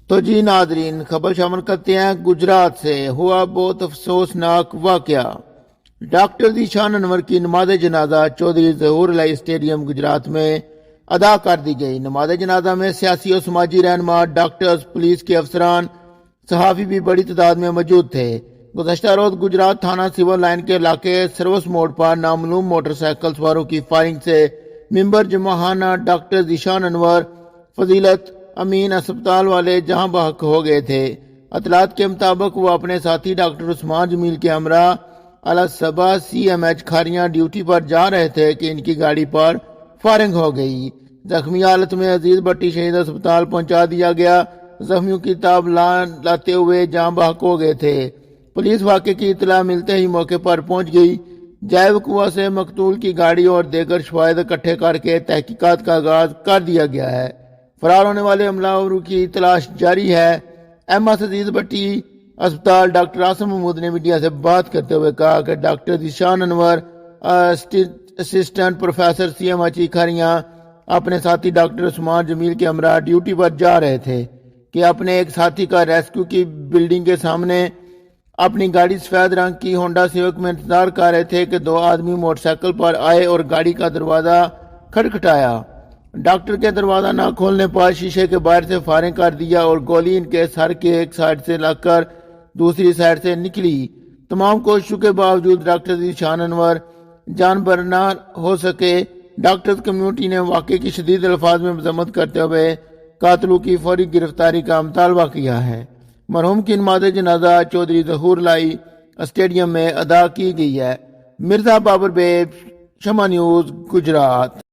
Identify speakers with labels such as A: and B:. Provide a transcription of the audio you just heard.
A: تو جی ناظرین، خبر شامل کرتے ہیں گجرات سے۔ ہوا بہت افسوسناک واقعہ، ڈاکٹر ذیشان انور کی نماز جنازہ چودھری ظہور الہی اسٹیڈیم گجرات میں ادا کر دی گئی۔ نماز جنازہ میں سیاسی اور سماجی رہنما، ڈاکٹرز، پولیس کے افسران، صحافی بھی بڑی تعداد میں موجود تھے۔ گزشتہ روز گجرات تھانہ سول لائن کے علاقے سروس موڑ پر نامعلوم موٹر سائیکل سواروں کی فائرنگ سے ممبر جماعانہ ڈاکٹر ذیشان انور فضیلت امین اسپتال والے جہاں بحق ہو گئے تھے۔ اطلاعات کے مطابق وہ اپنے ساتھی ڈاکٹر عثمان جمیل کے ہمراہ الصبا CMH کھاریاں ڈیوٹی پر جا رہے تھے کہ ان کی گاڑی پر فائرنگ ہو گئی۔ زخمی حالت میں عزیز بٹی شہید اسپتال پہنچا دیا گیا۔ زخمیوں کی تاب لاتے ہوئے جہاں بحق ہو گئے تھے۔ پولیس واقعے کی اطلاع ملتے ہی موقع پر پہنچ گئی۔ جائے وقوع سے مقتول کی گاڑی اور دیگر شواہد اکٹھے کر کے تحقیقات کا آغاز کر دیا گیا ہے۔ فرار ہونے والے عملہ کی تلاش جاری ہے۔ MS عزیز بٹی اسپتال ڈاکٹر عاصم محمود نے میڈیا سے بات کرتے ہوئے کہا کہ ڈاکٹر ذیشان انور اسسٹنٹ پروفیسر CMH کھاریاں اپنے ساتھی ڈاکٹر عثمان جمیل کے ہمراہ ڈیوٹی پر جا رہے تھے کہ اپنے ایک ساتھی کا ریسکیو کی بلڈنگ کے سامنے اپنی گاڑی سفید رنگ کی ہونڈا سیوک میں انتظار کر رہے تھے کہ دو آدمی موٹر سائیکل پر آئے اور گاڑی کا دروازہ کھٹکھٹایا۔ ڈاکٹر کے دروازہ نہ کھولنے پر شیشے کے باہر سے فائرنگ کر دیا اور گولی ان کے سر کے ایک سائیڈ سے لگ کر دوسری سائیڈ سے نکلی۔ تمام کوششوں کے باوجود ڈاکٹر ذیشان انور جان بر نہ ہو سکے۔ ڈاکٹرز کمیونٹی نے واقعے کی شدید الفاظ میں مذمت کرتے ہوئے قاتلوں کی فوری گرفتاری کا مطالبہ کیا ہے۔ مرحوم کی نماز جنازہ چودھری ظہور الہی اسٹیڈیم میں ادا کی گئی ہے۔ مرزا بابر بیگ، شمع نیوز، گجرات۔